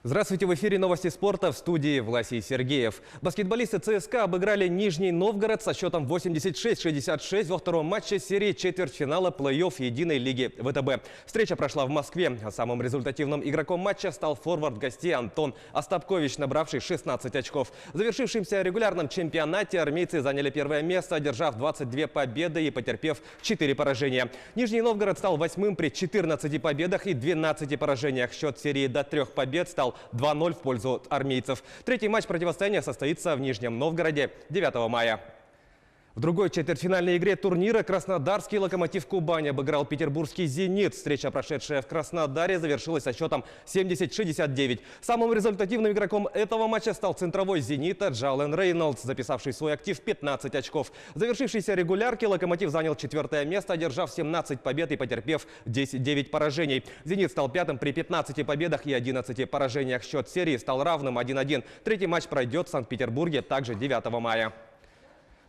Здравствуйте, в эфире новости спорта, в студии Власий Сергеев. Баскетболисты ЦСКА обыграли Нижний Новгород со счетом 86-66 во втором матче серии четвертьфинала плей-офф единой лиги ВТБ. Встреча прошла в Москве. Самым результативным игроком матча стал форвард гостей Антон Остапкович, набравший 16 очков. В завершившемся регулярном чемпионате армейцы заняли первое место, одержав 22 победы и потерпев 4 поражения. Нижний Новгород стал 8-м при 14 победах и 12 поражениях. Счет серии до 3 побед стал 2-0 в пользу армейцев. Третий матч противостояния состоится в Нижнем Новгороде 9 мая. В другой четвертьфинальной игре турнира краснодарский «Локомотив Кубань» обыграл петербургский «Зенит». Встреча, прошедшая в Краснодаре, завершилась со счетом 70-69. Самым результативным игроком этого матча стал центровой «Зенита» Джален Рейнольдс, записавший свой актив 15 очков. В завершившейся регулярке «Локомотив» занял 4-е место, одержав 17 побед и потерпев 9 поражений. «Зенит» стал 5-м при 15 победах и 11 поражениях. Счет серии стал равным 1-1. Третий матч пройдет в Санкт-Петербурге также 9 мая.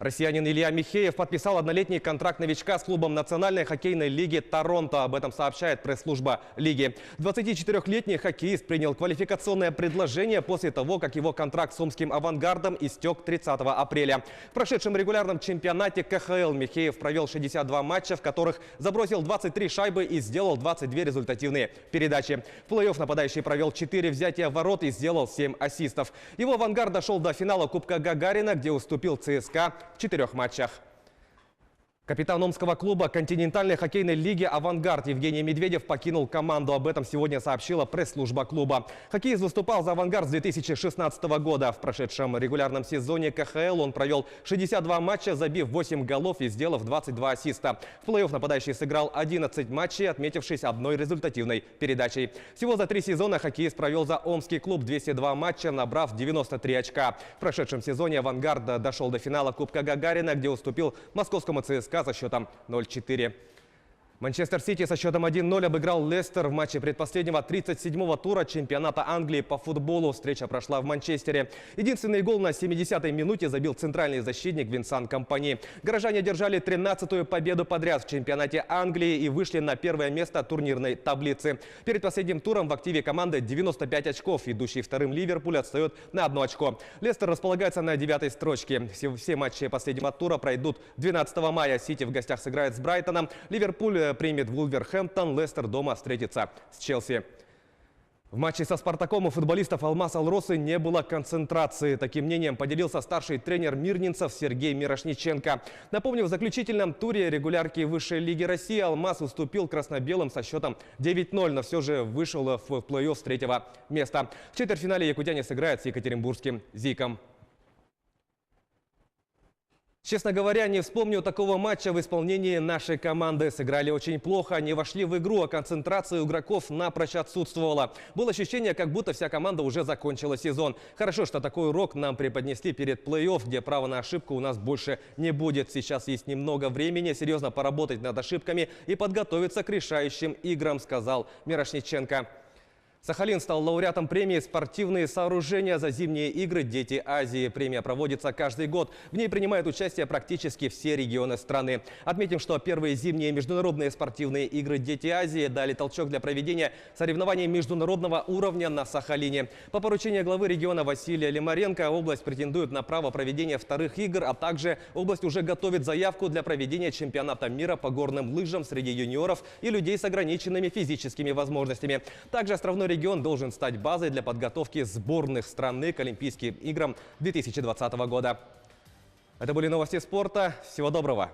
Россиянин Илья Михеев подписал однолетний контракт новичка с клубом Национальной хоккейной лиги Торонто. Об этом сообщает пресс-служба лиги. 24-летний хоккеист принял квалификационное предложение после того, как его контракт с омским «Авангардом» истек 30 апреля. В прошедшем регулярном чемпионате КХЛ Михеев провел 62 матча, в которых забросил 23 шайбы и сделал 22 результативные передачи. В плей-офф нападающий провел 4 взятия ворот и сделал 7 ассистов. Его «Авангард» дошел до финала Кубка Гагарина, где уступил ЦСКА в 4 матчах. Капитан омского клуба континентальной хоккейной лиги «Авангард» Евгений Медведев покинул команду. Об этом сегодня сообщила пресс-служба клуба. Хоккеист выступал за «Авангард» с 2016 года. В прошедшем регулярном сезоне КХЛ он провел 62 матча, забив 8 голов и сделав 22 ассиста. В плей-офф нападающий сыграл 11 матчей, отметившись одной результативной передачей. Всего за 3 сезона хоккеист провел за омский клуб 202 матча, набрав 93 очка. В прошедшем сезоне «Авангард» дошел до финала Кубка Гагарина, где уступил московскому ЦСКА со счетом 0-4. Манчестер Сити со счетом 1-0 обыграл Лестер в матче предпоследнего 37-го тура чемпионата Англии по футболу. Встреча прошла в Манчестере. Единственный гол на 70-й минуте забил центральный защитник Винсан Компани. Горожане одержали 13-ю победу подряд в чемпионате Англии и вышли на первое место турнирной таблицы. Перед последним туром в активе команды 95 очков. Ведущий вторым Ливерпуль отстает на 1 очко. Лестер располагается на 9-й строчке. Все матчи последнего тура пройдут 12 мая. Сити в гостях сыграет с Брайтоном. Ливерпуль примет Вулверхэмптон, Лестер дома встретится с Челси. В матче со «Спартаком» у футболистов «Алмаз Алросы» не было концентрации. Таким мнением поделился старший тренер мирнинцев Сергей Мирошниченко. Напомню, в заключительном туре регулярки Высшей лиги России «Алмаз» уступил красно-белым со счетом 9-0, но все же вышел в плей-офф с 3-го места. В четвертьфинале якутяне сыграют с екатеринбургским «Зиком». Честно говоря, не вспомню такого матча в исполнении нашей команды. Сыграли очень плохо, не вошли в игру, а концентрация у игроков напрочь отсутствовала. Было ощущение, как будто вся команда уже закончила сезон. Хорошо, что такой урок нам преподнесли перед плей-офф, где права на ошибку у нас больше не будет. Сейчас есть немного времени серьезно поработать над ошибками и подготовиться к решающим играм, сказал Мирошниченко. Сахалин стал лауреатом премии «Спортивные сооружения за зимние игры «Дети Азии». Премия проводится каждый год. В ней принимают участие практически все регионы страны. Отметим, что первые зимние международные спортивные игры «Дети Азии» дали толчок для проведения соревнований международного уровня на Сахалине. По поручению главы региона Василия Лимаренко область претендует на право проведения вторых игр, а также область уже готовит заявку для проведения чемпионата мира по горным лыжам среди юниоров и людей с ограниченными физическими возможностями. Также островной регион должен стать базой для подготовки сборных страны к Олимпийским играм 2020 года. Это были новости спорта. Всего доброго!